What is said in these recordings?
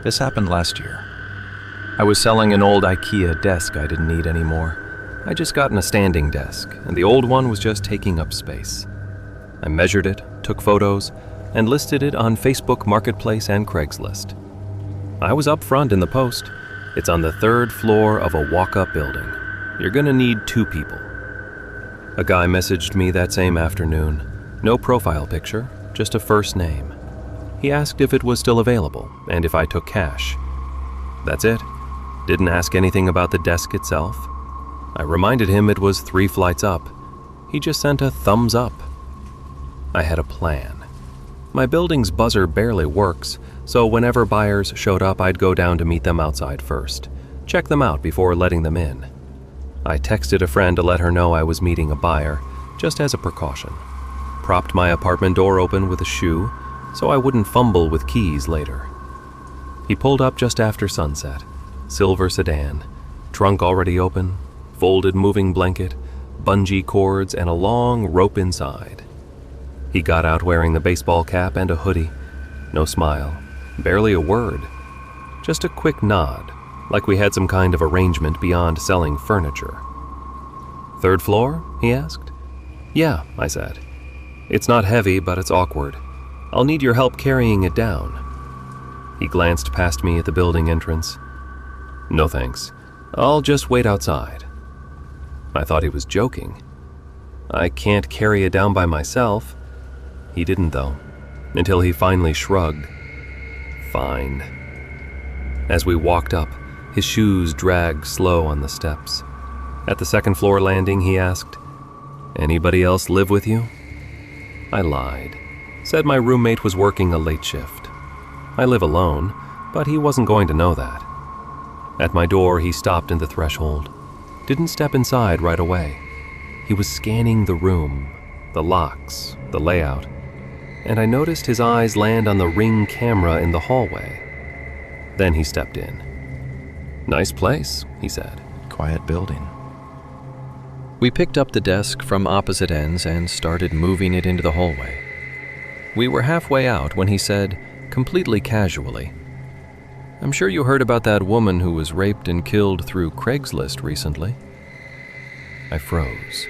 This happened last year. I was selling an old IKEA desk I didn't need anymore. I just gotten a standing desk, and the old one was just taking up space. I measured it, took photos, and listed it on Facebook Marketplace and Craigslist. I was up front in the post. It's on the 3rd floor of a walk-up building. You're gonna need 2 people. A guy messaged me that same afternoon. No profile picture, just a first name. He asked if it was still available and if I took cash. That's it. Didn't ask anything about the desk itself. I reminded him it was 3 flights up. He just sent a thumbs up. I had a plan. My building's buzzer barely works, so whenever buyers showed up, I'd go down to meet them outside first, check them out before letting them in. I texted a friend to let her know I was meeting a buyer, just as a precaution. Propped my apartment door open with a shoe, so I wouldn't fumble with keys later. He pulled up just after sunset. Silver sedan, trunk already open, folded moving blanket, bungee cords, and a long rope inside. He got out wearing the baseball cap and a hoodie. No smile, barely a word. Just a quick nod, like we had some kind of arrangement beyond selling furniture. 3rd floor? He asked. Yeah, I said. It's not heavy, but it's awkward. I'll need your help carrying it down. He glanced past me at the building entrance. No thanks. I'll just wait outside. I thought he was joking. I can't carry it down by myself. He didn't though, until he finally shrugged. Fine. As we walked up, his shoes dragged slow on the steps. At the 2nd floor landing, he asked, "Anybody else live with you?" I lied. Said my roommate was working a late shift. I live alone, but he wasn't going to know that. At my door, he stopped in the threshold. Didn't step inside right away. He was scanning the room, the locks, the layout, and I noticed his eyes land on the Ring camera in the hallway. Then he stepped in. "Nice place," he said. Quiet building. We picked up the desk from opposite ends and started moving it into the hallway. We were halfway out when he said, completely casually, "I'm sure you heard about that woman who was raped and killed through Craigslist recently." I froze.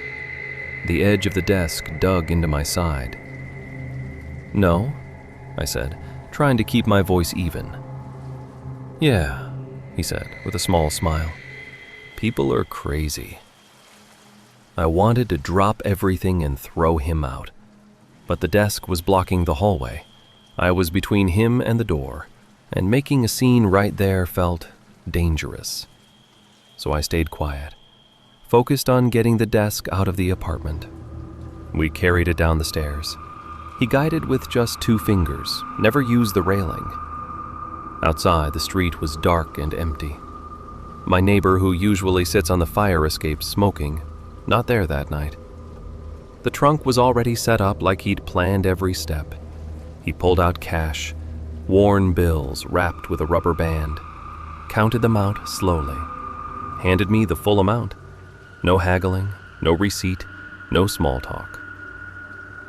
The edge of the desk dug into my side. "No," I said, trying to keep my voice even. "Yeah," he said with a small smile. "People are crazy." I wanted to drop everything and throw him out, but the desk was blocking the hallway. I was between him and the door, and making a scene right there felt dangerous. So I stayed quiet, focused on getting the desk out of the apartment. We carried it down the stairs. He guided with just 2 fingers, never used the railing. Outside, the street was dark and empty. My neighbor, who usually sits on the fire escape smoking, not there that night. The trunk was already set up like he'd planned every step. He pulled out cash, worn bills wrapped with a rubber band, counted them out slowly, handed me the full amount. No haggling, no receipt, no small talk.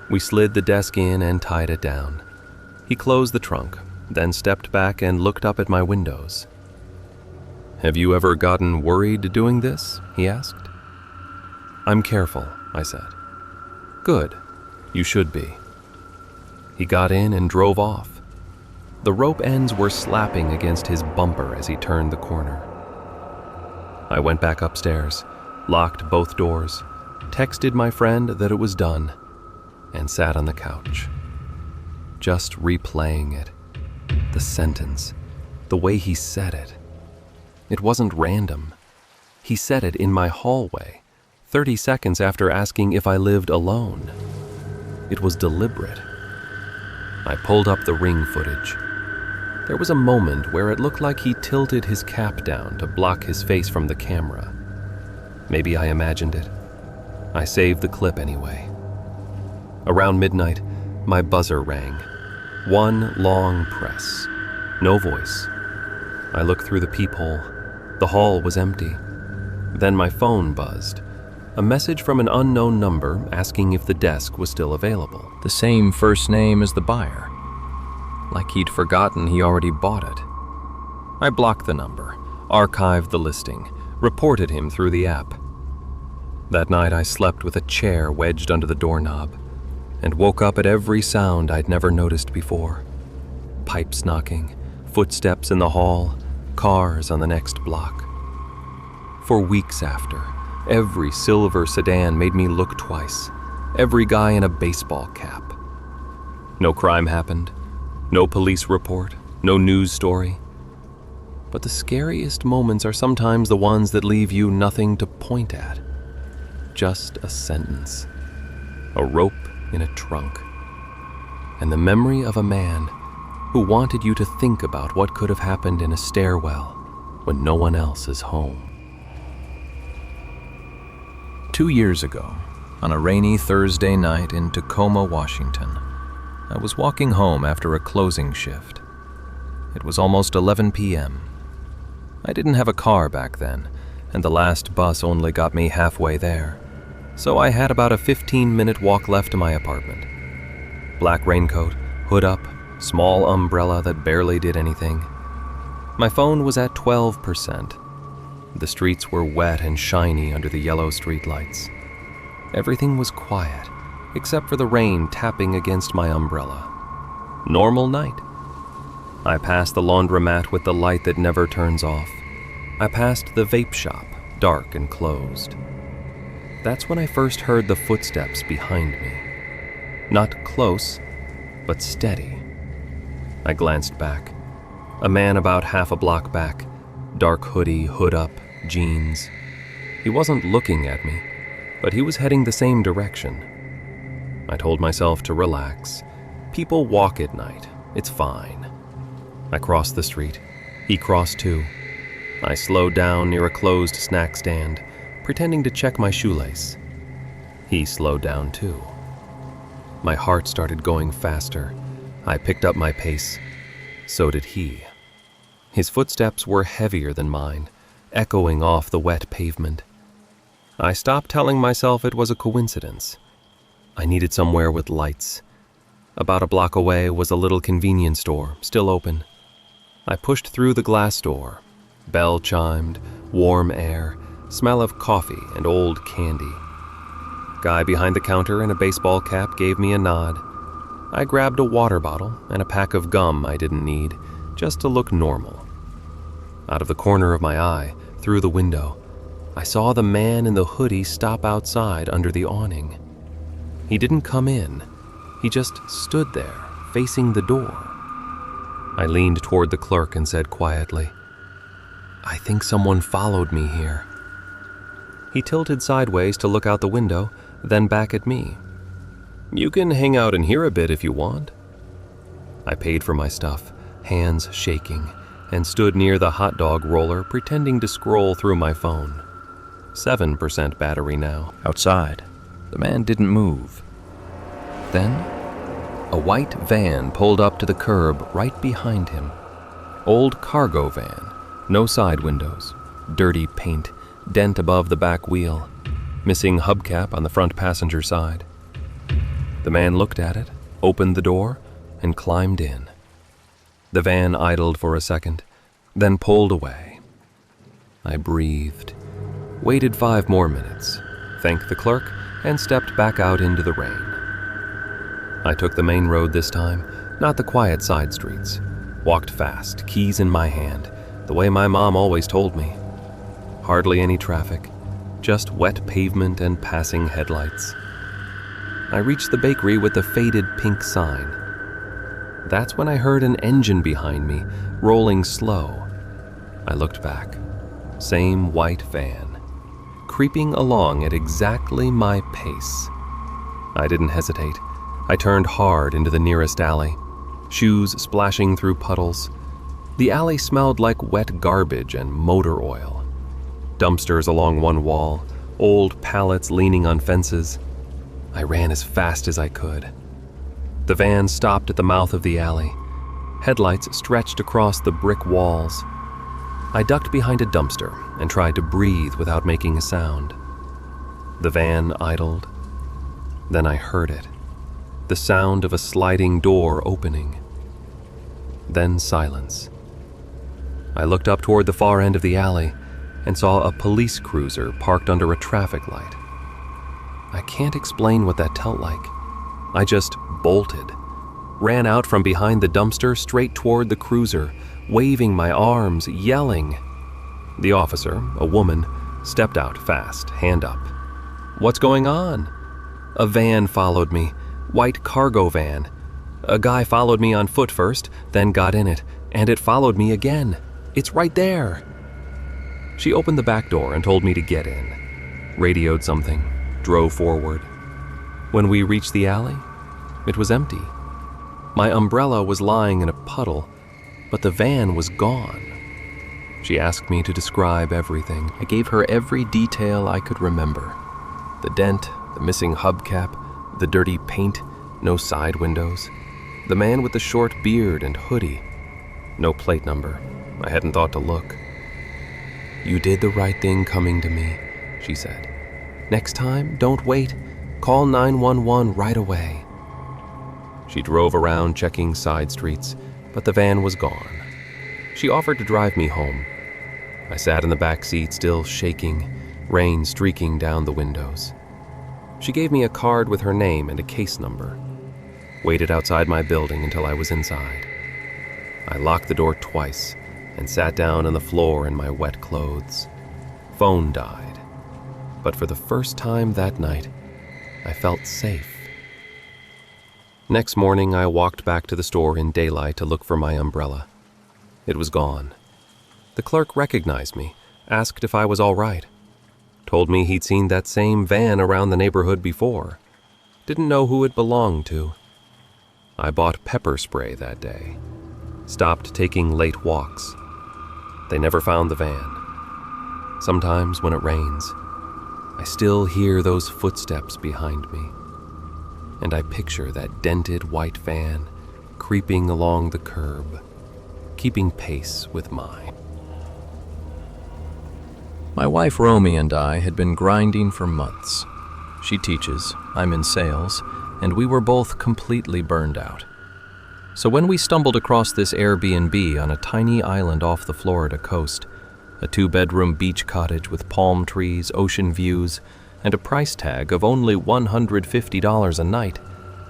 We slid the desk in and tied it down. He closed the trunk, then stepped back and looked up at my windows. "Have you ever gotten worried doing this?" he asked. "I'm careful," I said. "Good. You should be." He got in and drove off. The rope ends were slapping against his bumper as he turned the corner. I went back upstairs, locked both doors, texted my friend that it was done, and sat on the couch. Just replaying it. The sentence, the way he said it. It wasn't random. He said it in my hallway, 30 seconds after asking if I lived alone. It was deliberate. I pulled up the Ring footage. There was a moment where it looked like he tilted his cap down to block his face from the camera. Maybe I imagined it. I saved the clip anyway. Around midnight, my buzzer rang. One long press. No voice. I looked through the peephole. The hall was empty. Then my phone buzzed. A message from an unknown number asking if the desk was still available. The same first name as the buyer. Like he'd forgotten he already bought it. I blocked the number, archived the listing, reported him through the app. That night I slept with a chair wedged under the doorknob and woke up at every sound I'd never noticed before. Pipes knocking, footsteps in the hall, cars on the next block. For weeks after, every silver sedan made me look twice, every guy in a baseball cap. No crime happened, no police report, no news story. But the scariest moments are sometimes the ones that leave you nothing to point at. Just a sentence, a rope in a trunk, and the memory of a man who wanted you to think about what could have happened in a stairwell when no one else is home. 2 years ago, on a rainy Thursday night in Tacoma, Washington, I was walking home after a closing shift. It was almost 11 p.m. I didn't have a car back then, and the last bus only got me halfway there, so I had about a 15-minute walk left to my apartment. Black raincoat, hood up, small umbrella that barely did anything. My phone was at 12%. The streets were wet and shiny under the yellow streetlights. Everything was quiet, except for the rain tapping against my umbrella. Normal night. I passed the laundromat with the light that never turns off. I passed the vape shop, dark and closed. That's when I first heard the footsteps behind me. Not close, but steady. I glanced back. A man about half a block back, dark hoodie, hood up, jeans. He wasn't looking at me, but he was heading the same direction. I told myself to relax. People walk at night. It's fine. I crossed the street. He crossed too. I slowed down near a closed snack stand, pretending to check my shoelace. He slowed down too. My heart started going faster. I picked up my pace. So did he. His footsteps were heavier than mine, echoing off the wet pavement. I stopped telling myself it was a coincidence. I needed somewhere with lights. About a block away was a little convenience store, still open. I pushed through the glass door. Bell chimed, warm air, smell of coffee and old candy. Guy behind the counter in a baseball cap gave me a nod. I grabbed a water bottle and a pack of gum I didn't need, just to look normal. Out of the corner of my eye, through the window, I saw the man in the hoodie stop outside under the awning. He didn't come in. He just stood there, facing the door. I leaned toward the clerk and said quietly, "I think someone followed me here." He tilted sideways to look out the window, then back at me. "You can hang out in here a bit if you want." I paid for my stuff, hands shaking, and stood near the hot dog roller pretending to scroll through my phone. 7% battery now. Outside, the man didn't move. Then, a white van pulled up to the curb right behind him. Old cargo van, no side windows, dirty paint, dent above the back wheel, missing hubcap on the front passenger side. The man looked at it, opened the door, and climbed in. The van idled for a second, then pulled away. I breathed, waited 5 more minutes, thanked the clerk, and stepped back out into the rain. I took the main road this time, not the quiet side streets. Walked fast, keys in my hand, the way my mom always told me. Hardly any traffic, just wet pavement and passing headlights. I reached the bakery with the faded pink sign. That's when I heard an engine behind me, rolling slow. I looked back. Same white van, creeping along at exactly my pace. I didn't hesitate. I turned hard into the nearest alley, shoes splashing through puddles. The alley smelled like wet garbage and motor oil. Dumpsters along one wall, old pallets leaning on fences. I ran as fast as I could. The van stopped at the mouth of the alley. Headlights stretched across the brick walls. I ducked behind a dumpster and tried to breathe without making a sound. The van idled. Then I heard it. The sound of a sliding door opening. Then silence. I looked up toward the far end of the alley and saw a police cruiser parked under a traffic light. I can't explain what that felt like. I just bolted, ran out from behind the dumpster straight toward the cruiser, waving my arms, yelling. The officer, a woman, stepped out fast, hand up. "What's going on?" A van followed me, white cargo van. A guy followed me on foot first, then got in it, and it followed me again. "It's right there." She opened the back door and told me to get in, radioed something, drove forward. When we reached the alley, it was empty. My umbrella was lying in a puddle, but the van was gone. She asked me to describe everything. I gave her every detail I could remember. The dent, the missing hubcap, the dirty paint, no side windows, the man with the short beard and hoodie, no plate number. I hadn't thought to look. "You did the right thing coming to me," she said. "Next time, don't wait. Call 911 right away." She drove around checking side streets, but the van was gone. She offered to drive me home. I sat in the back seat, still shaking, rain streaking down the windows. She gave me a card with her name and a case number. Waited outside my building until I was inside. I locked the door twice and sat down on the floor in my wet clothes. Phone died, but for the first time that night, I felt safe. Next morning, I walked back to the store in daylight to look for my umbrella. It was gone. The clerk recognized me, asked if I was all right. Told me he'd seen that same van around the neighborhood before. Didn't know who it belonged to. I bought pepper spray that day. Stopped taking late walks. They never found the van. Sometimes when it rains, I still hear those footsteps behind me. And I picture that dented white van creeping along the curb, keeping pace with mine. My wife Romy and I had been grinding for months. She teaches, I'm in sales, and we were both completely burned out. So when we stumbled across this Airbnb on a tiny island off the Florida coast, a 2-bedroom beach cottage with palm trees, ocean views, and a price tag of only $150 a night,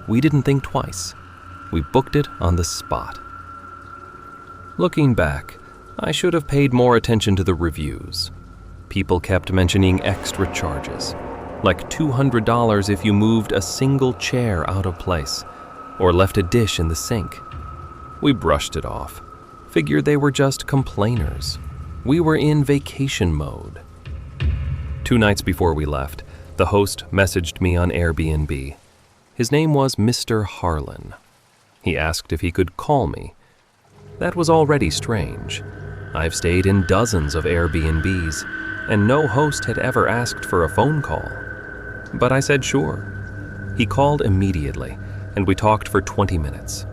we didn't think twice. We booked it on the spot. Looking back, I should have paid more attention to the reviews. People kept mentioning extra charges, like $200 if you moved a single chair out of place, or left a dish in the sink. We brushed it off, figured they were just complainers. We were in vacation mode. 2 nights before we left, the host messaged me on Airbnb. His name was Mr. Harlan. He asked if he could call me. That was already strange. I've stayed in dozens of Airbnbs, and no host had ever asked for a phone call. But I said sure. He called immediately, and we talked for 20 minutes.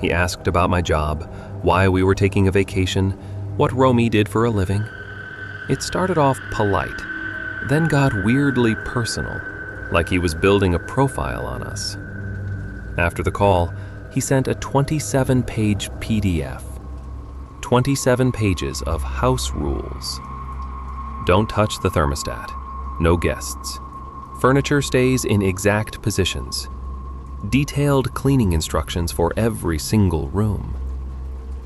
He asked about my job, why we were taking a vacation, what Romy did for a living. It started off polite, then got weirdly personal, like he was building a profile on us. After the call, he sent a 27-page PDF. 27 pages of house rules. Don't touch the thermostat. No guests. Furniture stays in exact positions. Detailed cleaning instructions for every single room.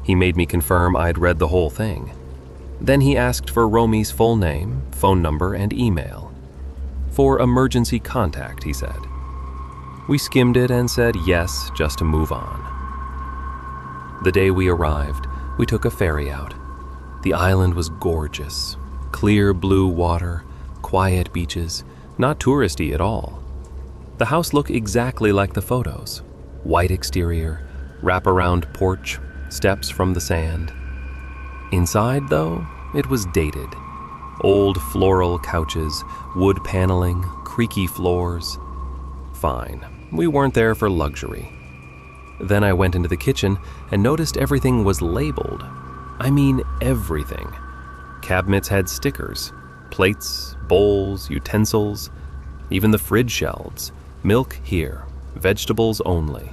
He made me confirm I'd read the whole thing. Then he asked for Romy's full name, phone number, and email. For emergency contact, he said. We skimmed it and said yes, just to move on. The day we arrived, we took a ferry out. The island was gorgeous. Clear blue water, quiet beaches, not touristy at all. The house looked exactly like the photos. White exterior, wraparound porch, steps from the sand. Inside, though, it was dated. Old floral couches, wood paneling, creaky floors. Fine, we weren't there for luxury. Then I went into the kitchen and noticed everything was labeled. I mean everything. Cabinets had stickers, plates, bowls, utensils, even the fridge shelves. Milk here, vegetables only.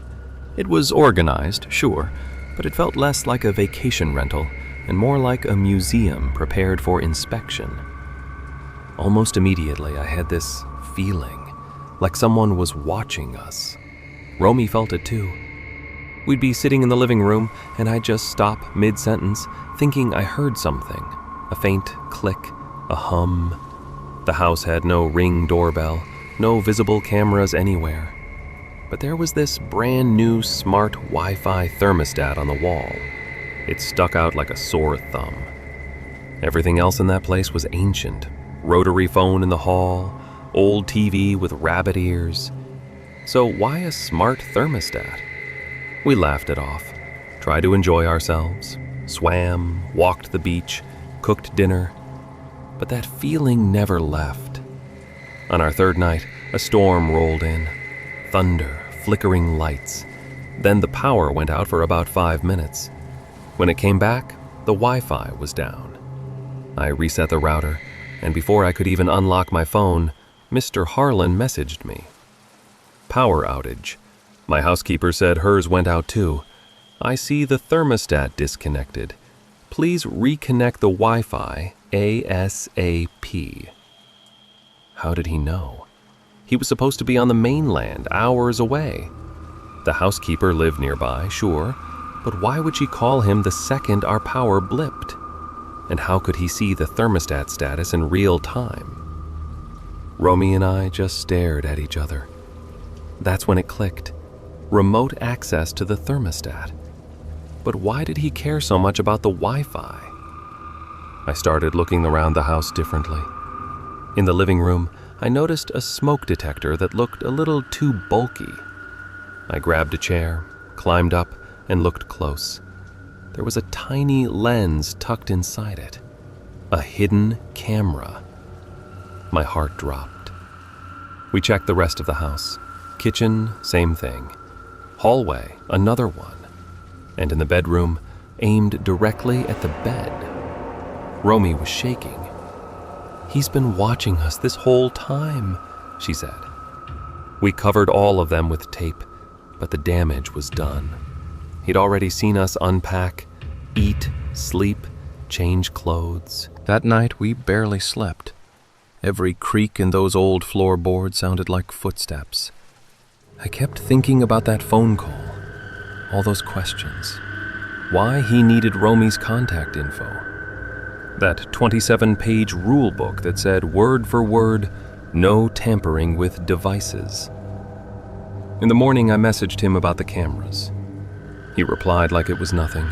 It was organized, sure, but it felt less like a vacation rental and more like a museum prepared for inspection. Almost immediately, I had this feeling, like someone was watching us. Romy felt it too. We'd be sitting in the living room, and I'd just stop mid-sentence, thinking I heard something. A faint click, a hum. The house had no Ring doorbell, no visible cameras anywhere. But there was this brand new smart Wi-Fi thermostat on the wall. It stuck out like a sore thumb. Everything else in that place was ancient. Rotary phone in the hall, old TV with rabbit ears. So why a smart thermostat? We laughed it off, tried to enjoy ourselves, swam, walked the beach, cooked dinner. But that feeling never left. On our third night, a storm rolled in. Thunder, flickering lights. Then the power went out for about 5 minutes. When it came back, the Wi-Fi was down. I reset the router, and before I could even unlock my phone, Mr. Harlan messaged me. Power outage. My housekeeper said hers went out too. I see the thermostat disconnected. Please reconnect the Wi-Fi ASAP. How did he know? He was supposed to be on the mainland, hours away. The housekeeper lived nearby, sure, but why would she call him the second our power blipped? And how could he see the thermostat status in real time? Romy and I just stared at each other. That's when it clicked. Remote access to the thermostat. But why did he care so much about the Wi-Fi? I started looking around the house differently. In the living room, I noticed a smoke detector that looked a little too bulky. I grabbed a chair, climbed up, and looked close. There was a tiny lens tucked inside it. A hidden camera. My heart dropped. We checked the rest of the house. Kitchen, same thing. Hallway, another one. And in the bedroom, aimed directly at the bed. Romy was shaking. He's been watching us this whole time, she said. We covered all of them with tape, but the damage was done. He'd already seen us unpack, eat, sleep, change clothes. That night, we barely slept. Every creak in those old floorboards sounded like footsteps. I kept thinking about that phone call, all those questions. Why he needed Romy's contact info. That 27-page rule book that said word for word, no tampering with devices. In the morning, I messaged him about the cameras. He replied like it was nothing.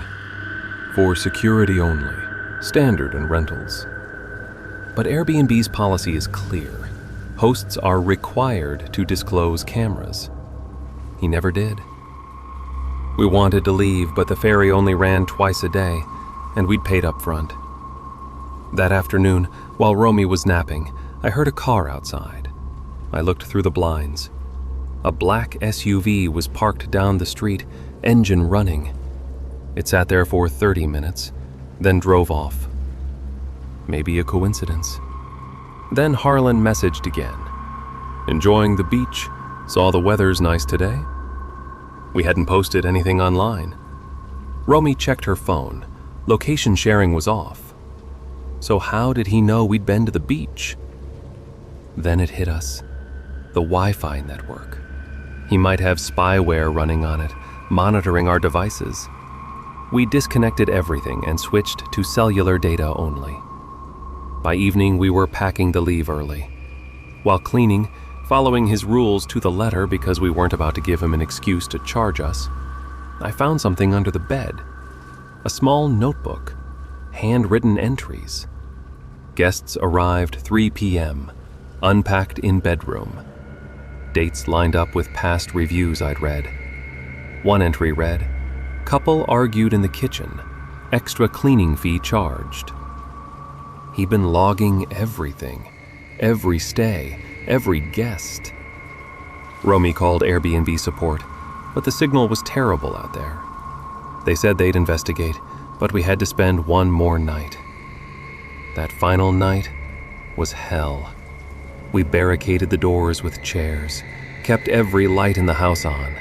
For security only, standard in rentals. But Airbnb's policy is clear. Hosts are required to disclose cameras. He never did. We wanted to leave, but the ferry only ran twice a day, and we'd paid up front. That afternoon, while Romy was napping, I heard a car outside. I looked through the blinds. A black SUV was parked down the street, engine running. It sat there for 30 minutes, then drove off. Maybe a coincidence. Then Harlan messaged again. Enjoying the beach? Saw the weather's nice today? We hadn't posted anything online. Romy checked her phone. Location sharing was off. So how did he know we'd been to the beach? Then it hit us. The Wi-Fi network. He might have spyware running on it, monitoring our devices. We disconnected everything and switched to cellular data only. By evening, we were packing to leave early. While cleaning, following his rules to the letter because we weren't about to give him an excuse to charge us, I found something under the bed. A small notebook. Handwritten entries. Guests arrived 3 p.m., unpacked in bedroom. Dates lined up with past reviews I'd read. One entry read, couple argued in the kitchen, extra cleaning fee charged. He'd been logging everything, every stay, every guest. Romy called Airbnb support, but the signal was terrible out there. They said they'd investigate, but we had to spend one more night. That final night was hell. We barricaded the doors with chairs, kept every light in the house on.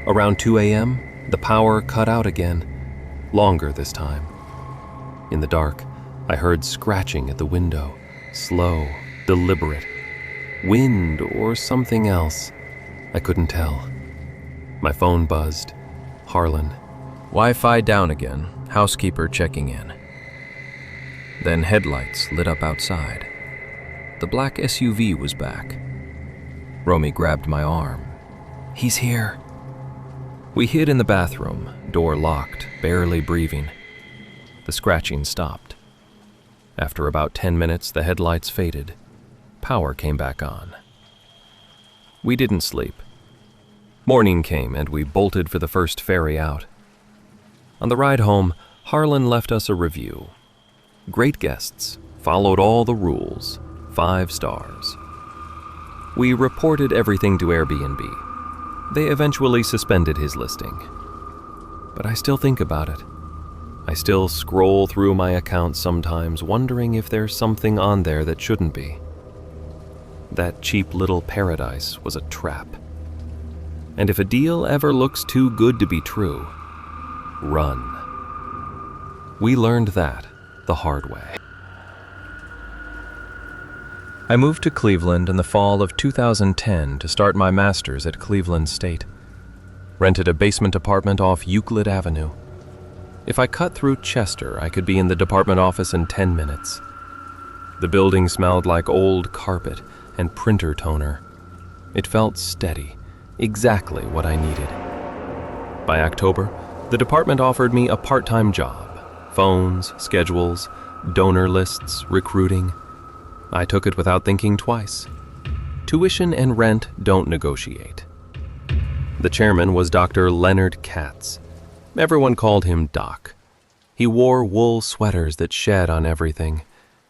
Around 2 a.m., the power cut out again, longer this time. In the dark, I heard scratching at the window, slow, deliberate. Wind or something else. I couldn't tell. My phone buzzed. Harlan. Wi-Fi down again. Housekeeper checking in. Then headlights lit up outside. The black SUV was back. Romy grabbed my arm. He's here. We hid in the bathroom, door locked, barely breathing. The scratching stopped. After about 10 minutes, the headlights faded. Power came back on. We didn't sleep. Morning came and we bolted for the first ferry out. On the ride home, Harlan left us a review. Great guests, followed all the rules, 5 stars. We reported everything to Airbnb. They eventually suspended his listing. But I still think about it. I still scroll through my account sometimes, wondering if there's something on there that shouldn't be. That cheap little paradise was a trap. And if a deal ever looks too good to be true, run. We learned that the hard way. I moved to Cleveland in the fall of 2010 to start my master's at Cleveland State. Rented a basement apartment off Euclid Avenue. If I cut through Chester, I could be in the department office in 10 minutes. The building smelled like old carpet and printer toner. It felt steady, exactly what I needed. By October, the department offered me a part-time job. Phones, schedules, donor lists, recruiting. I took it without thinking twice. Tuition and rent don't negotiate. The chairman was Dr. Leonard Katz. Everyone called him Doc. He wore wool sweaters that shed on everything,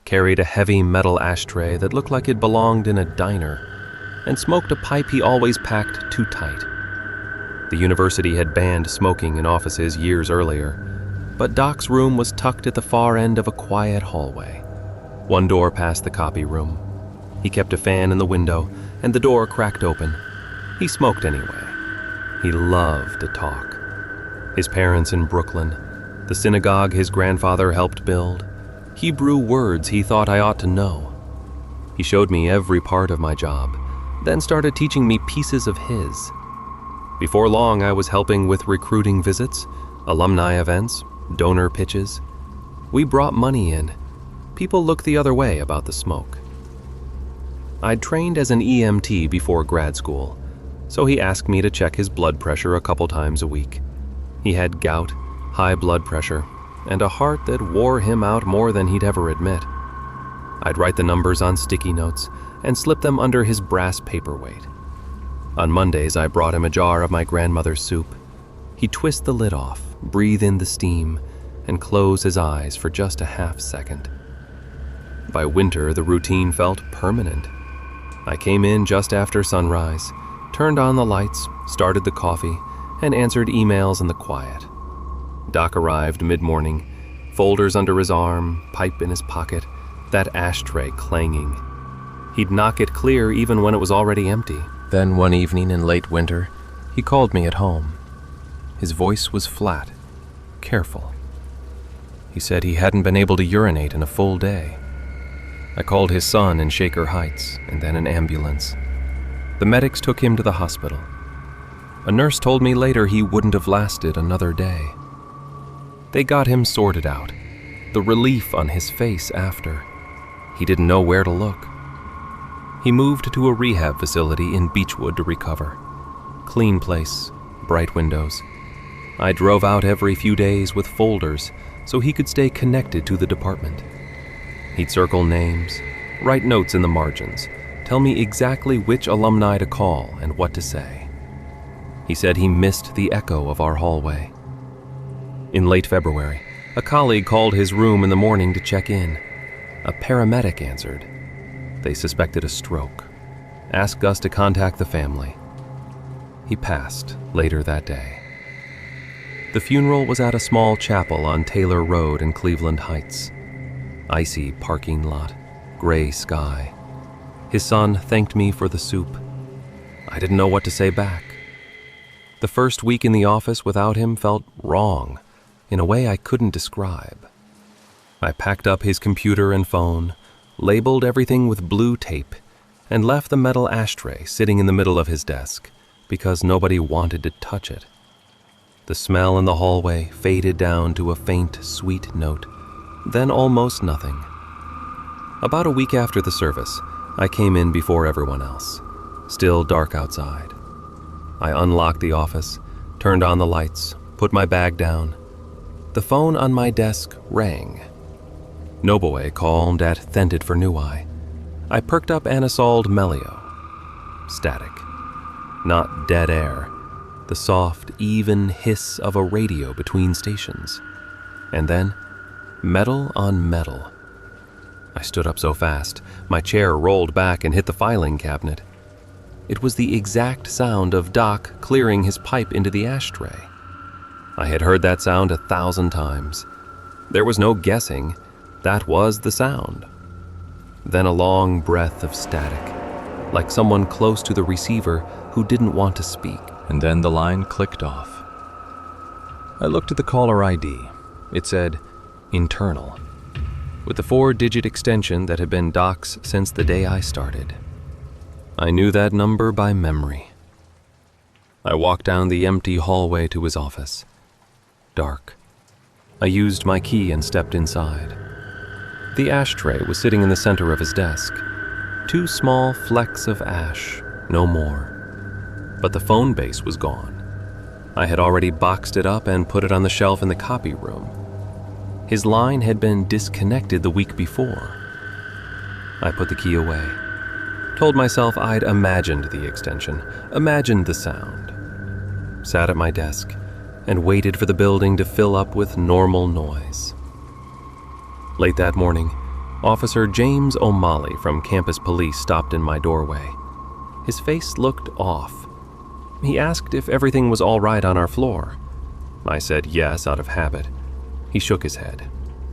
carried a heavy metal ashtray that looked like it belonged in a diner, and smoked a pipe he always packed too tight. The university had banned smoking in offices years earlier, but Doc's room was tucked at the far end of a quiet hallway. One door past the copy room. He kept a fan in the window, and the door cracked open. He smoked anyway. He loved to talk. His parents in Brooklyn, the synagogue his grandfather helped build, Hebrew words he thought I ought to know. He showed me every part of my job, then started teaching me pieces of his. Before long, I was helping with recruiting visits, alumni events, donor pitches. We brought money in. People looked the other way about the smoke. I'd trained as an EMT before grad school, so he asked me to check his blood pressure a couple times a week. He had gout, high blood pressure, and a heart that wore him out more than he'd ever admit. I'd write the numbers on sticky notes and slip them under his brass paperweight. On Mondays, I brought him a jar of my grandmother's soup. He'd twist the lid off, breathe in the steam, and close his eyes for just a half second. By winter, the routine felt permanent. I came in just after sunrise, turned on the lights, started the coffee, and answered emails in the quiet. Doc arrived mid-morning, folders under his arm, pipe in his pocket, that ashtray clanging. He'd knock it clear even when it was already empty. Then one evening in late winter, he called me at home. His voice was flat, careful. He said he hadn't been able to urinate in a full day. I called his son in Shaker Heights, and then an ambulance. The medics took him to the hospital. A nurse told me later he wouldn't have lasted another day. They got him sorted out. The relief on his face after. He didn't know where to look. He moved to a rehab facility in Beechwood to recover. Clean place, bright windows. I drove out every few days with folders so he could stay connected to the department. He'd circle names, write notes in the margins, tell me exactly which alumni to call and what to say. He said he missed the echo of our hallway. In late February, a colleague called his room in the morning to check in. A paramedic answered. They suspected a stroke, asked us to contact the family. He passed later that day. The funeral was at a small chapel on Taylor Road in Cleveland Heights. Icy parking lot, gray sky. His son thanked me for the soup. I didn't know what to say back. The first week in the office without him felt wrong, in a way I couldn't describe. I packed up his computer and phone, labeled everything with blue tape, and left the metal ashtray sitting in the middle of his desk because nobody wanted to touch it. The smell in the hallway faded down to a faint, sweet note, then almost nothing. About a week after the service, I came in before everyone else. Still dark outside. I unlocked the office, turned on the lights, put my bag down. The phone on my desk rang. Noboe called at Thented for Nui. I perked up Anisold Melio. Static. Not dead air. The soft, even hiss of a radio between stations. And then, metal on metal. I stood up so fast, my chair rolled back and hit the filing cabinet. It was the exact sound of Doc clearing his pipe into the ashtray. I had heard that sound 1,000 times. There was no guessing. That was the sound. Then a long breath of static, like someone close to the receiver who didn't want to speak. And then the line clicked off. I looked at the caller ID. It said, internal, with the 4-digit extension that had been Doc's since the day I started. I knew that number by memory. I walked down the empty hallway to his office. Dark. I used my key and stepped inside. The ashtray was sitting in the center of his desk. 2 small flecks of ash, no more. But the phone base was gone. I had already boxed it up and put it on the shelf in the copy room. His line had been disconnected the week before. I put the key away. Told myself I'd imagined the extension, imagined the sound. Sat at my desk and waited for the building to fill up with normal noise. Late that morning, Officer James O'Malley from Campus Police stopped in my doorway. His face looked off. He asked if everything was all right on our floor. I said yes out of habit. He shook his head,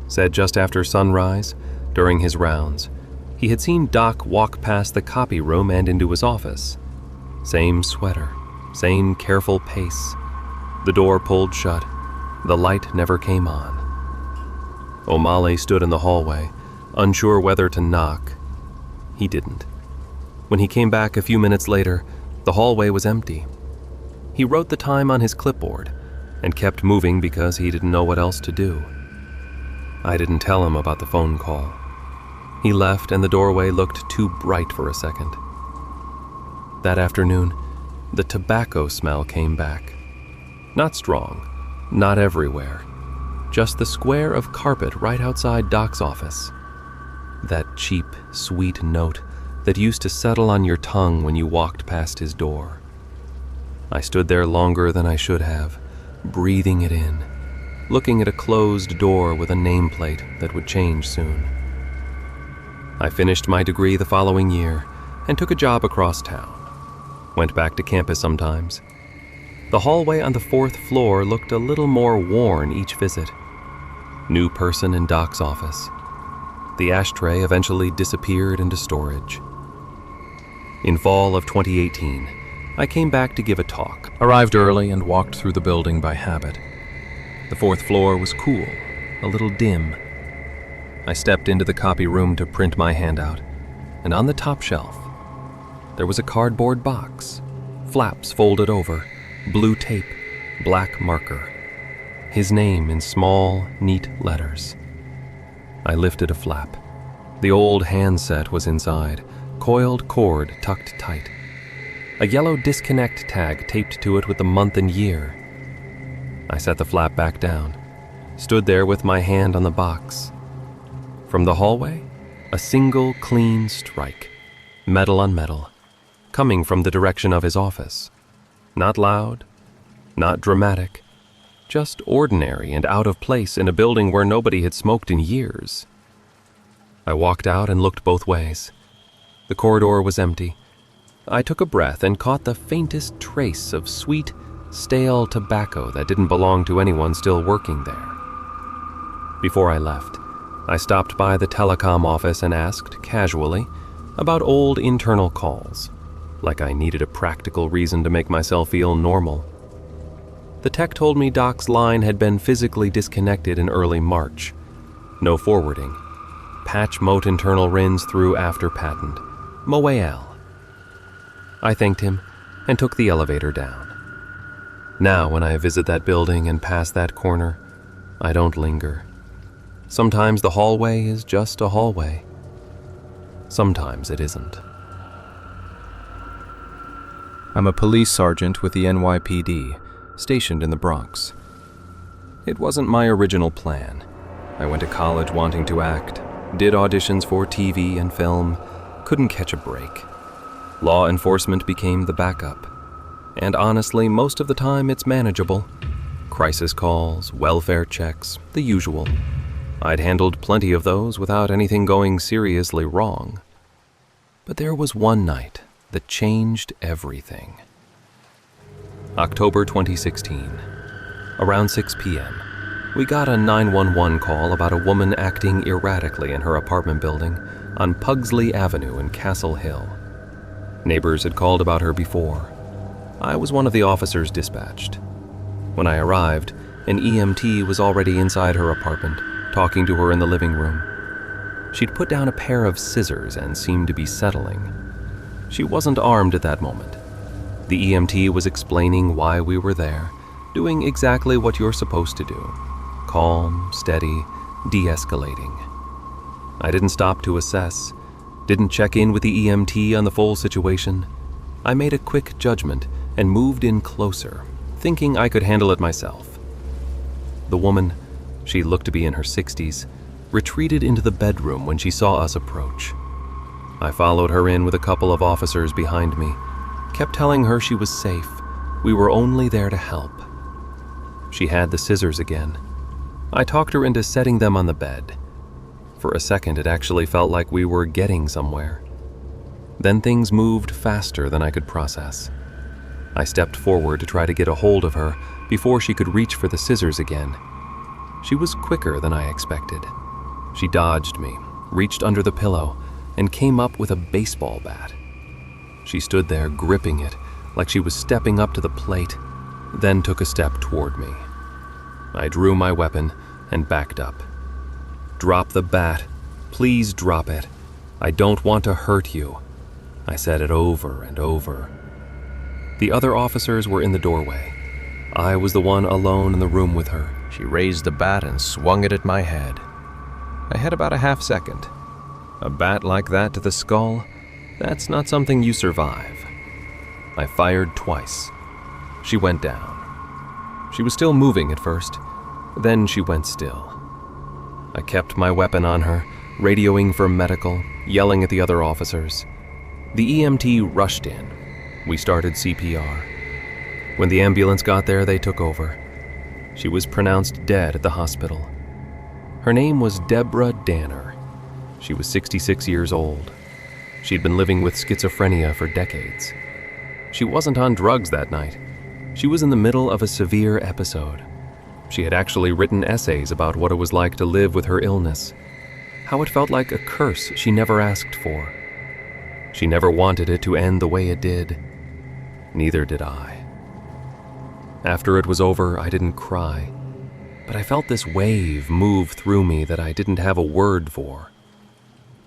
said just after sunrise, during his rounds, he had seen Doc walk past the copy room and into his office. Same sweater, same careful pace. The door pulled shut. The light never came on. O'Malley stood in the hallway, unsure whether to knock. He didn't. When he came back a few minutes later, the hallway was empty. He wrote the time on his clipboard and kept moving because he didn't know what else to do. I didn't tell him about the phone call. He left and the doorway looked too bright for a second. That afternoon, the tobacco smell came back. Not strong, not everywhere, just the square of carpet right outside Doc's office. That cheap, sweet note that used to settle on your tongue when you walked past his door. I stood there longer than I should have, breathing it in, looking at a closed door with a nameplate that would change soon. I finished my degree the following year and took a job across town. Went back to campus sometimes. The hallway on the 4th floor looked a little more worn each visit. New person in Doc's office. The ashtray eventually disappeared into storage. In fall of 2018, I came back to give a talk. Arrived early and walked through the building by habit. The 4th floor was cool, a little dim. I stepped into the copy room to print my handout, and on the top shelf, there was a cardboard box, flaps folded over, blue tape, black marker. His name in small, neat letters. I lifted a flap. The old handset was inside, coiled cord tucked tight. A yellow disconnect tag taped to it with the month and year. I set the flap back down, stood there with my hand on the box. From the hallway, a single clean strike, metal on metal, coming from the direction of his office. Not loud, not dramatic, just ordinary and out of place in a building where nobody had smoked in years. I walked out and looked both ways. The corridor was empty. I took a breath and caught the faintest trace of sweet, stale tobacco that didn't belong to anyone still working there. Before I left, I stopped by the telecom office and asked, casually, about old internal calls, like I needed a practical reason to make myself feel normal. The tech told me Doc's line had been physically disconnected in early March. No forwarding. Patch moat internal rins through after patent. Moal. I thanked him and took the elevator down. Now when I visit that building and pass that corner, I don't linger. Sometimes the hallway is just a hallway. Sometimes it isn't. I'm a police sergeant with the NYPD, stationed in the Bronx. It wasn't my original plan. I went to college wanting to act, did auditions for TV and film, couldn't catch a break. Law enforcement became the backup. And honestly, most of the time it's manageable. Crisis calls, welfare checks, the usual. I'd handled plenty of those without anything going seriously wrong. But there was one night that changed everything. October 2016. Around 6 p.m., we got a 911 call about a woman acting erratically in her apartment building on Pugsley Avenue in Castle Hill. Neighbors had called about her before. I was one of the officers dispatched. When I arrived, an EMT was already inside her apartment, talking to her in the living room. She'd put down a pair of scissors and seemed to be settling. She wasn't armed at that moment. The EMT was explaining why we were there, doing exactly what you're supposed to do. Calm, steady, de-escalating. I didn't stop to assess, didn't check in with the EMT on the full situation. I made a quick judgment and moved in closer, thinking I could handle it myself. The woman, she looked to be in her 60s, retreated into the bedroom when she saw us approach. I followed her in with a couple of officers behind me, kept telling her she was safe. We were only there to help. She had the scissors again. I talked her into setting them on the bed. For a second, it actually felt like we were getting somewhere. Then things moved faster than I could process. I stepped forward to try to get a hold of her before she could reach for the scissors again. She was quicker than I expected. She dodged me, reached under the pillow, and came up with a baseball bat. She stood there gripping it like she was stepping up to the plate, then took a step toward me. I drew my weapon and backed up. "Drop the bat. Please drop it. I don't want to hurt you." I said it over and over. The other officers were in the doorway. I was the one alone in the room with her. She raised the bat and swung it at my head. I had about a half second. A bat like that to the skull, that's not something you survive. I fired twice. She went down. She was still moving at first, then she went still. I kept my weapon on her, radioing for medical, yelling at the other officers. The EMT rushed in. We started CPR. When the ambulance got there, they took over. She was pronounced dead at the hospital. Her name was Deborah Danner. She was 66 years old. She'd been living with schizophrenia for decades. She wasn't on drugs that night. She was in the middle of a severe episode. She had actually written essays about what it was like to live with her illness, how it felt like a curse she never asked for. She never wanted it to end the way it did. Neither did I. After it was over, I didn't cry, but I felt this wave move through me that I didn't have a word for.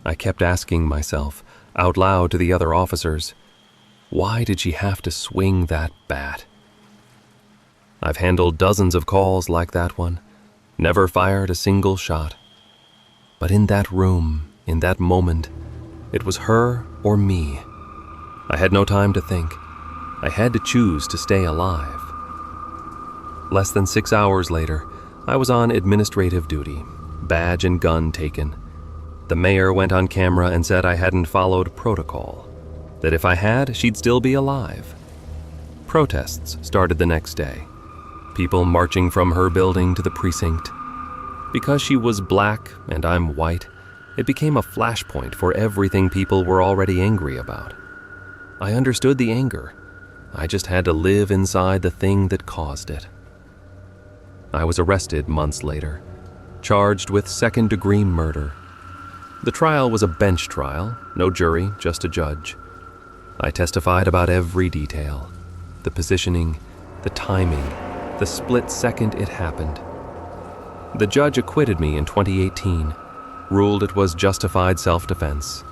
I kept asking myself, out loud to the other officers, why did she have to swing that bat? I've handled dozens of calls like that one, never fired a single shot. But in that room, in that moment, it was her or me. I had no time to think. I had to choose to stay alive. Less than 6 hours later, I was on administrative duty, badge and gun taken. The mayor went on camera and said I hadn't followed protocol, that if I had, she'd still be alive. Protests started the next day. People marching from her building to the precinct. Because she was black and I'm white, it became a flashpoint for everything people were already angry about. I understood the anger. I just had to live inside the thing that caused it. I was arrested months later, charged with second-degree murder. The trial was a bench trial, no jury, just a judge. I testified about every detail, the positioning, the timing, the split second it happened. The judge acquitted me in 2018, ruled it was justified self-defense.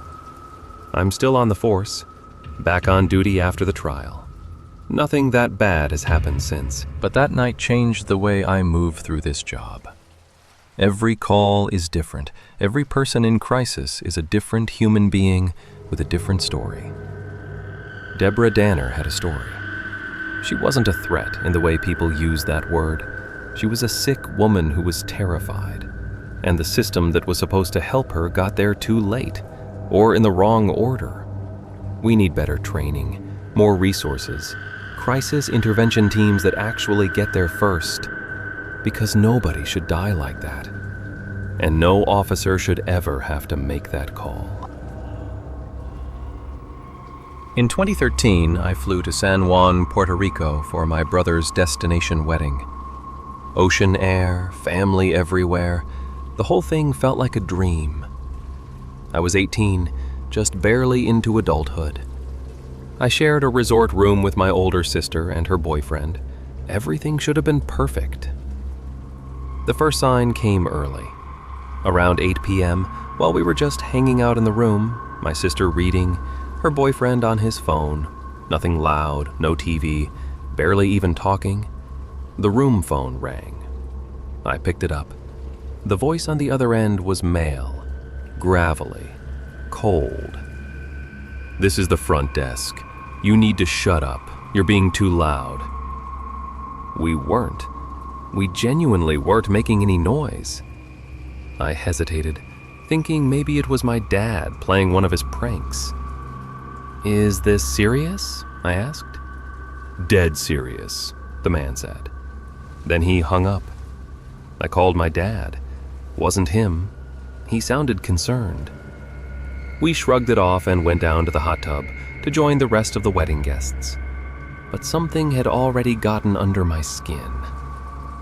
I'm still on the force, back on duty after the trial. Nothing that bad has happened since. But that night changed the way I move through this job. Every call is different. Every person in crisis is a different human being with a different story. Deborah Danner had a story. She wasn't a threat in the way people use that word. She was a sick woman who was terrified, and the system that was supposed to help her got there too late, or in the wrong order. We need better training, more resources, crisis intervention teams that actually get there first, because nobody should die like that, and no officer should ever have to make that call. In 2013, I flew to San Juan, Puerto Rico for my brother's destination wedding. Ocean air, family everywhere, the whole thing felt like a dream. I was 18, just barely into adulthood. I shared a resort room with my older sister and her boyfriend. Everything should have been perfect. The first sign came early. Around 8 p.m., while we were just hanging out in the room, my sister reading, her boyfriend on his phone, nothing loud, no TV, barely even talking, the room phone rang. I picked it up. The voice on the other end was male, gravelly, cold. "This is the front desk. You need to shut up. You're being too loud." We weren't. We genuinely weren't making any noise. I hesitated, thinking maybe it was my dad playing one of his pranks. "Is this serious?" I asked. "Dead serious," the man said. Then he hung up. I called my dad. Wasn't him. He sounded concerned. We shrugged it off and went down to the hot tub to join the rest of the wedding guests. But something had already gotten under my skin,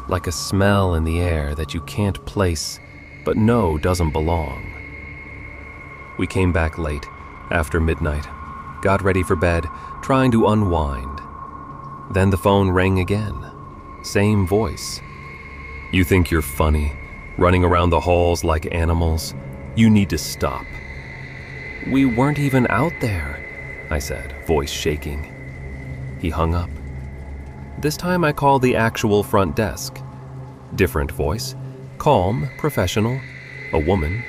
like a smell in the air that you can't place, but know doesn't belong. We came back late, after midnight, got ready for bed, trying to unwind. Then the phone rang again. Same voice. "You think you're funny, running around the halls like animals? You need to stop." "We weren't even out there," I said, voice shaking. He hung up. This time I called the actual front desk. Different voice, calm, professional, a woman.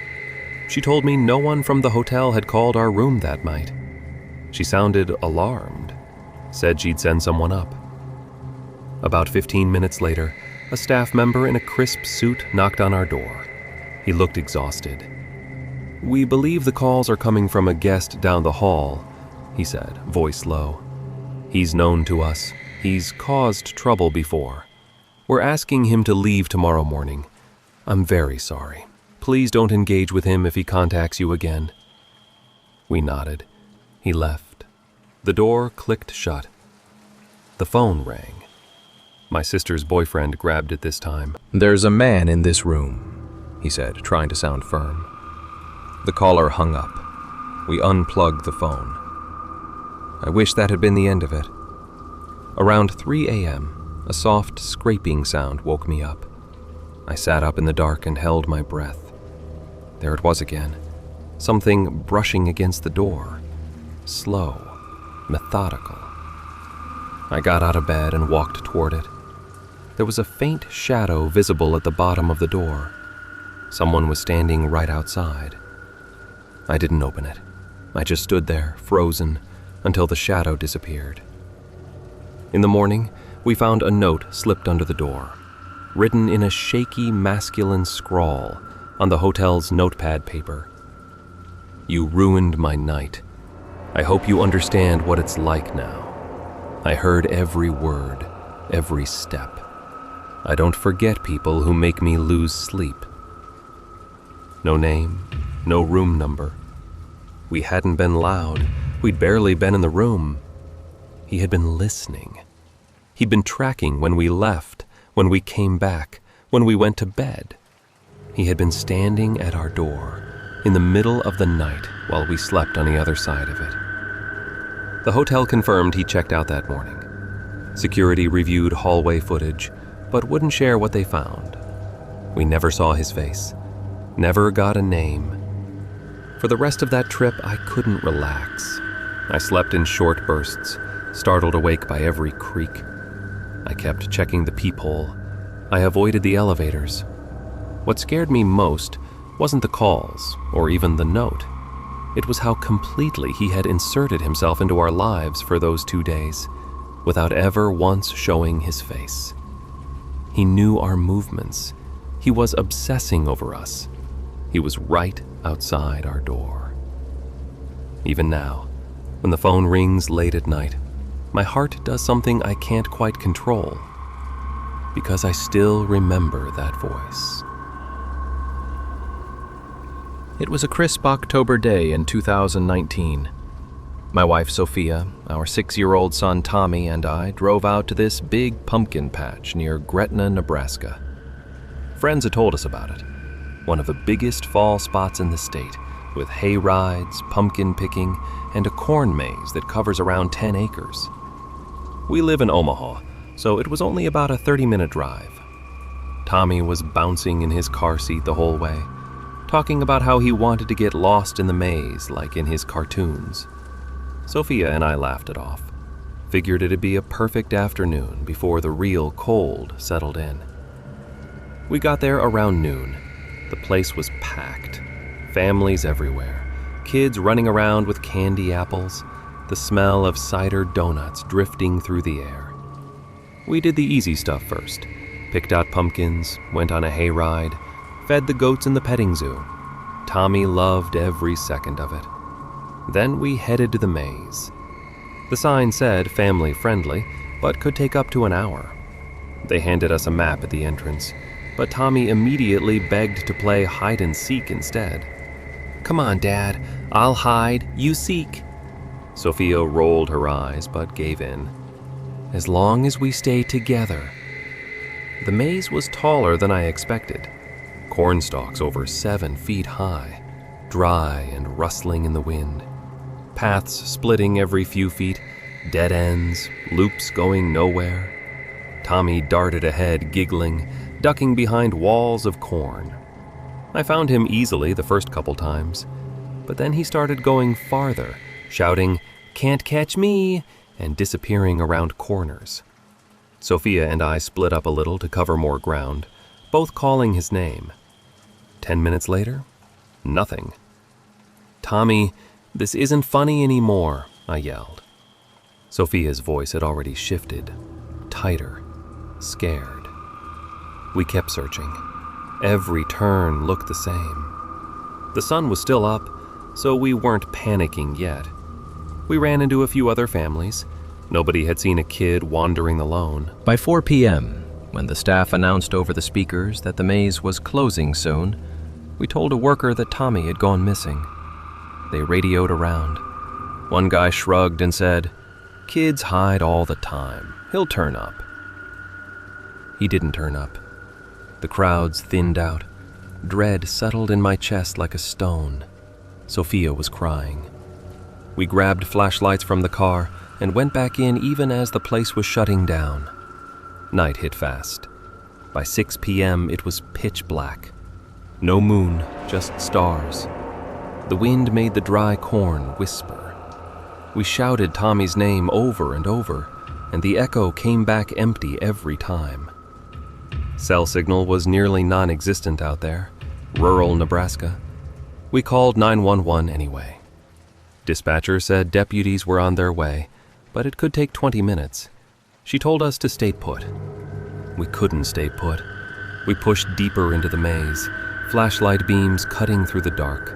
She told me no one from the hotel had called our room that night. She sounded alarmed, said she'd send someone up. About 15 minutes later, a staff member in a crisp suit knocked on our door. He looked exhausted. "We believe the calls are coming from a guest down the hall," he said, voice low. "He's known to us. He's caused trouble before. We're asking him to leave tomorrow morning. I'm very sorry. Please don't engage with him if he contacts you again." We nodded. He left. The door clicked shut. The phone rang. My sister's boyfriend grabbed it this time. "There's a man in this room," he said, trying to sound firm. The caller hung up. We unplugged the phone. I wish that had been the end of it. Around 3 a.m., a soft scraping sound woke me up. I sat up in the dark and held my breath. There it was again. Something brushing against the door. Slow, methodical. I got out of bed and walked toward it. There was a faint shadow visible at the bottom of the door. Someone was standing right outside. I didn't open it. I just stood there, frozen, until the shadow disappeared. In the morning, we found a note slipped under the door, written in a shaky masculine scrawl on the hotel's notepad paper. "You ruined my night. I hope you understand what it's like now. I heard every word, every step. I don't forget people who make me lose sleep." No name, no room number. We hadn't been loud. We'd barely been in the room. He had been listening. He'd been tracking when we left, when we came back, when we went to bed. He had been standing at our door in the middle of the night while we slept on the other side of it. The hotel confirmed he checked out that morning. Security reviewed hallway footage, but wouldn't share what they found. We never saw his face, never got a name. For the rest of that trip, I couldn't relax. I slept in short bursts, startled awake by every creak. I kept checking the peephole. I avoided the elevators. What scared me most wasn't the calls or even the note. It was how completely he had inserted himself into our lives for those 2 days, without ever once showing his face. He knew our movements. He was obsessing over us. He was right outside our door. Even now, when the phone rings late at night, my heart does something I can't quite control, because I still remember that voice. It was a crisp October day in 2019. My wife Sophia, our 6-year-old son Tommy, and I drove out to this big pumpkin patch near Gretna, Nebraska. Friends had told us about it. One of the biggest fall spots in the state, with hay rides, pumpkin picking, and a corn maze that covers around 10 acres. We live in Omaha, so it was only about a 30-minute drive. Tommy was bouncing in his car seat the whole way, talking about how he wanted to get lost in the maze like in his cartoons. Sophia and I laughed it off, figured it'd be a perfect afternoon before the real cold settled in. We got there around noon. The place was packed. Families everywhere. Kids running around with candy apples. The smell of cider donuts drifting through the air. We did the easy stuff first. Picked out pumpkins, went on a hayride, fed the goats in the petting zoo. Tommy loved every second of it. Then we headed to the maze. The sign said family friendly, but could take up to an hour. They handed us a map at the entrance, but Tommy immediately begged to play hide and seek instead. "Come on, Dad, I'll hide, you seek." Sophia rolled her eyes but gave in. "As long as we stay together." The maze was taller than I expected. Corn stalks over 7 feet high, dry and rustling in the wind. Paths splitting every few feet, dead ends, loops going nowhere. Tommy darted ahead, giggling, ducking behind walls of corn. I found him easily the first couple times, but then he started going farther, shouting, "Can't catch me," and disappearing around corners. Sophia and I split up a little to cover more ground, both calling his name. 10 minutes later, nothing. "Tommy, this isn't funny anymore," I yelled. Sophia's voice had already shifted, tighter, scared. We kept searching. Every turn looked the same. The sun was still up, so we weren't panicking yet. We ran into a few other families. Nobody had seen a kid wandering alone. By 4 p.m., when the staff announced over the speakers that the maze was closing soon, we told a worker that Tommy had gone missing. They radioed around. One guy shrugged and said, "Kids hide all the time. He'll turn up." He didn't turn up. The crowds thinned out. Dread settled in my chest like a stone. Sophia was crying. We grabbed flashlights from the car and went back in even as the place was shutting down. Night hit fast. By 6 p.m., it was pitch black. No moon, just stars. The wind made the dry corn whisper. We shouted Tommy's name over and over, and the echo came back empty every time. Cell signal was nearly non-existent out there, rural Nebraska. We called 911 anyway. Dispatcher said deputies were on their way, but it could take 20 minutes. She told us to stay put. We couldn't stay put. We pushed deeper into the maze, flashlight beams cutting through the dark.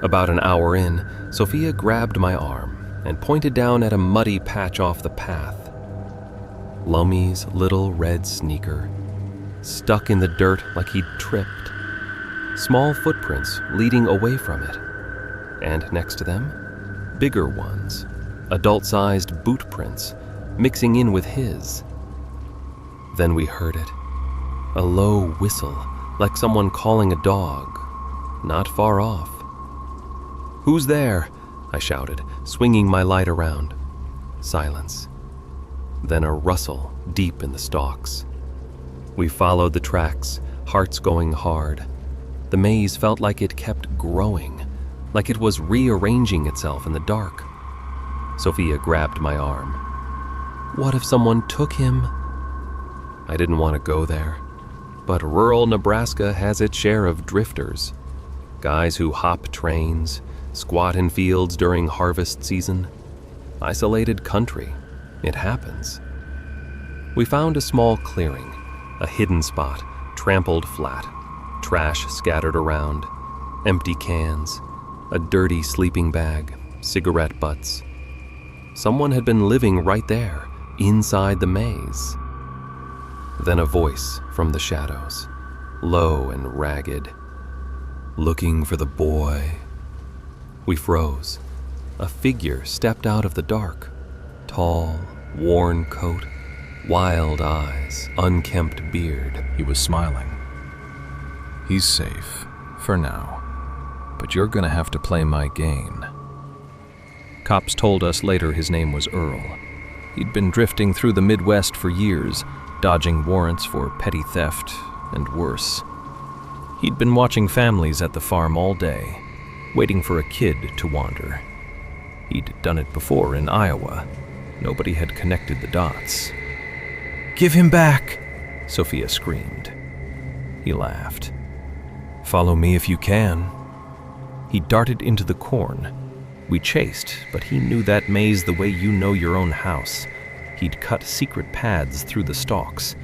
About an hour in, Sophia grabbed my arm and pointed down at a muddy patch off the path. Lummy's little red sneaker, stuck in the dirt like he'd tripped. Small footprints leading away from it. And next to them, bigger ones, adult-sized boot prints, mixing in with his. Then we heard it. A low whistle, like someone calling a dog, not far off. "Who's there?" I shouted, swinging my light around. Silence. Then a rustle deep in the stalks. We followed the tracks, hearts going hard. The maze felt like it kept growing, like it was rearranging itself in the dark. Sophia grabbed my arm. What if someone took him? I didn't want to go there, but rural Nebraska has its share of drifters. Guys who hop trains, squat in fields during harvest season. Isolated country. It happens. We found a small clearing, a hidden spot, trampled flat, trash scattered around, empty cans, a dirty sleeping bag, cigarette butts. Someone had been living right there, inside the maze. Then a voice from the shadows, low and ragged. Looking for the boy. We froze. A figure stepped out of the dark. Tall, worn coat, wild eyes, unkempt beard. He was smiling. He's safe, for now. But you're gonna have to play my game. Cops told us later his name was Earl. He'd been drifting through the Midwest for years, dodging warrants for petty theft and worse. He'd been watching families at the farm all day, waiting for a kid to wander. He'd done it before in Iowa. Nobody had connected the dots. "Give him back!" Sophia screamed. He laughed. "Follow me if you can." He darted into the corn. We chased, but he knew that maze the way you know your own house. He'd cut secret paths through the stalks.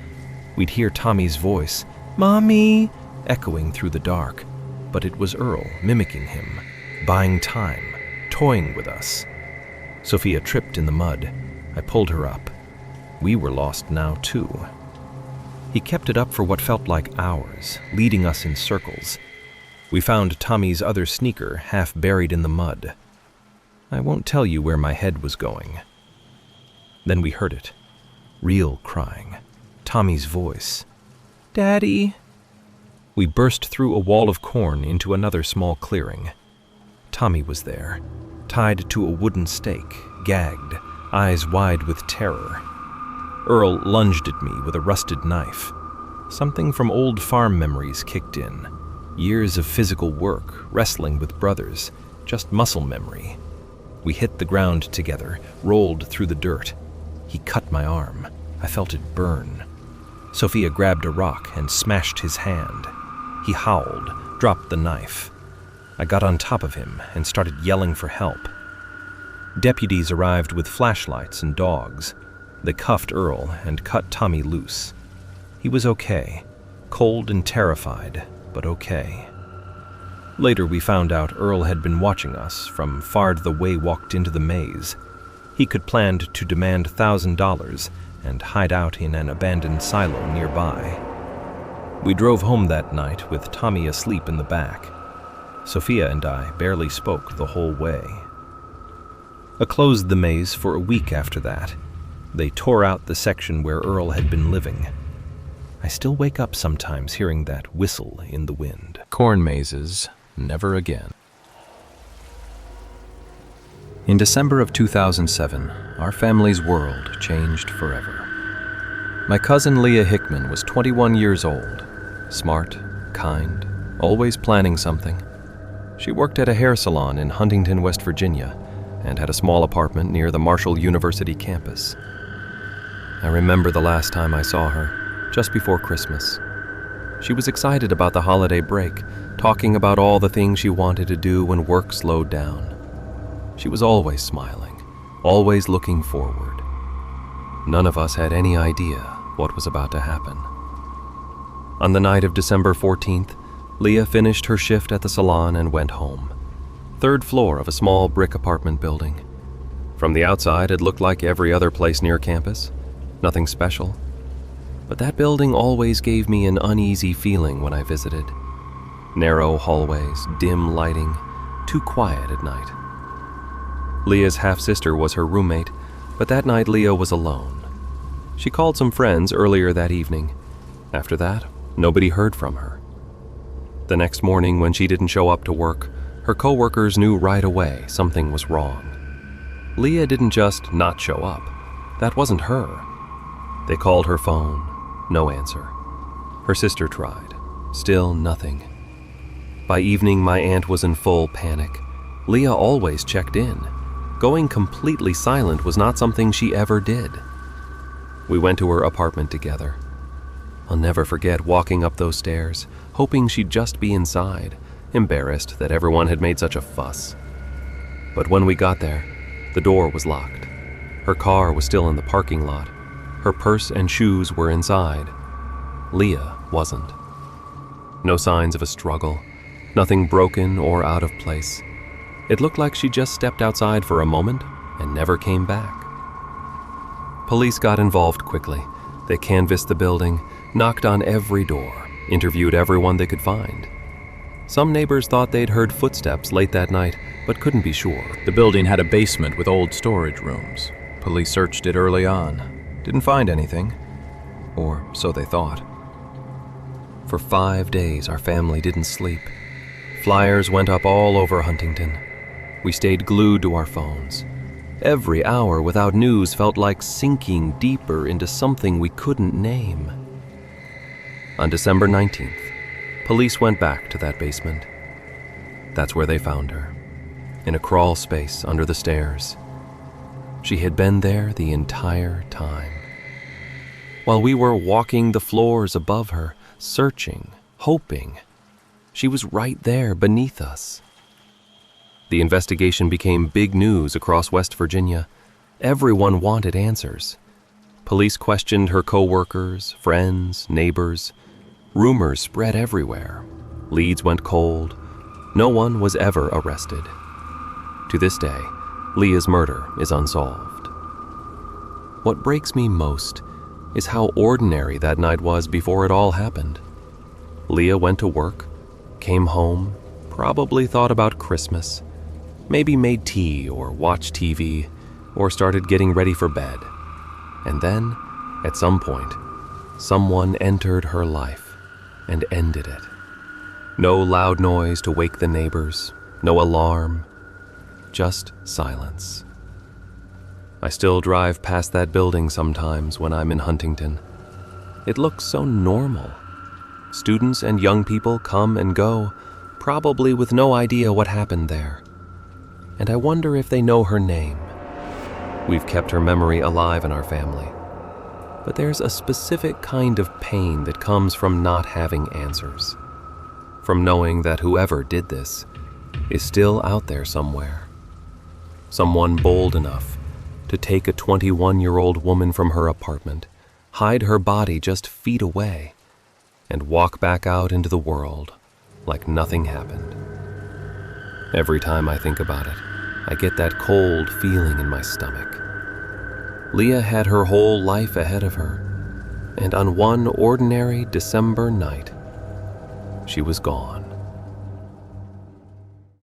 We'd hear Tommy's voice, "Mommy," echoing through the dark. But it was Earl mimicking him, buying time, toying with us. Sophia tripped in the mud. I pulled her up. We were lost now, too. He kept it up for what felt like hours, leading us in circles. We found Tommy's other sneaker half buried in the mud. I won't tell you where my head was going. Then we heard it. Real crying. Tommy's voice. "Daddy." We burst through a wall of corn into another small clearing. Tommy was there, tied to a wooden stake, gagged, eyes wide with terror. Earl lunged at me with a rusted knife. Something from old farm memories kicked in. Years of physical work, wrestling with brothers, just muscle memory. We hit the ground together, rolled through the dirt. He cut my arm. I felt it burn. Sophia grabbed a rock and smashed his hand. He howled, dropped the knife. I got on top of him and started yelling for help. Deputies arrived with flashlights and dogs. They cuffed Earl and cut Tommy loose. He was okay, cold and terrified, but okay. Later we found out Earl had been watching us from far the way walked into the maze. He could planned to demand $1,000 and hide out in an abandoned silo nearby. We drove home that night with Tommy asleep in the back. Sophia and I barely spoke the whole way. I closed the maze for a week after that. They tore out the section where Earl had been living. I still wake up sometimes hearing that whistle in the wind. Corn mazes, never again. In December of 2007, our family's world changed forever. My cousin Leah Hickman was 21 years old, smart, kind, always planning something. She worked at a hair salon in Huntington, West Virginia, and had a small apartment near the Marshall University campus. I remember the last time I saw her, just before Christmas. She was excited about the holiday break, talking about all the things she wanted to do when work slowed down. She was always smiling, always looking forward. None of us had any idea what was about to happen. On the night of December 14th, Leah finished her shift at the salon and went home. Third floor of a small brick apartment building. From the outside, it looked like every other place near campus. Nothing special. But that building always gave me an uneasy feeling when I visited. Narrow hallways, dim lighting, too quiet at night. Leah's half-sister was her roommate, but that night Leah was alone. She called some friends earlier that evening. After that, nobody heard from her. The next morning, when she didn't show up to work, her coworkers knew right away something was wrong. Leah didn't just not show up. That wasn't her. They called her phone. No answer. Her sister tried. Still nothing. By evening, my aunt was in full panic. Leah always checked in. Going completely silent was not something she ever did. We went to her apartment together. I'll never forget walking up those stairs, hoping she'd just be inside, embarrassed that everyone had made such a fuss. But when we got there, the door was locked. Her car was still in the parking lot. Her purse and shoes were inside. Leah wasn't. No signs of a struggle, nothing broken or out of place. It looked like she just stepped outside for a moment and never came back. Police got involved quickly. They canvassed the building, knocked on every door, interviewed everyone they could find. Some neighbors thought they'd heard footsteps late that night, but couldn't be sure. The building had a basement with old storage rooms. Police searched it early on. Didn't find anything. Or so they thought. For 5 days, our family didn't sleep. Flyers went up all over Huntington. We stayed glued to our phones. Every hour without news felt like sinking deeper into something we couldn't name. On December 19th, police went back to that basement. That's where they found her, in a crawl space under the stairs. She had been there the entire time. While we were walking the floors above her, searching, hoping, she was right there beneath us. The investigation became big news across West Virginia. Everyone wanted answers. Police questioned her co-workers, friends, neighbors. Rumors spread everywhere. Leads went cold. No one was ever arrested. To this day, Leah's murder is unsolved. What breaks me most is how ordinary that night was before it all happened. Leah went to work, came home, probably thought about Christmas, maybe made tea or watched TV, or started getting ready for bed. And then, at some point, someone entered her life and ended it. No loud noise to wake the neighbors, no alarm, just silence. I still drive past that building sometimes when I'm in Huntington. It looks so normal. Students and young people come and go, probably with no idea what happened there. And I wonder if they know her name. We've kept her memory alive in our family. But there's a specific kind of pain that comes from not having answers. From knowing that whoever did this is still out there somewhere. Someone bold enough to take a 21-year-old woman from her apartment, hide her body just feet away, and walk back out into the world like nothing happened. Every time I think about it, I get that cold feeling in my stomach. Leah had her whole life ahead of her, and on one ordinary December night, she was gone.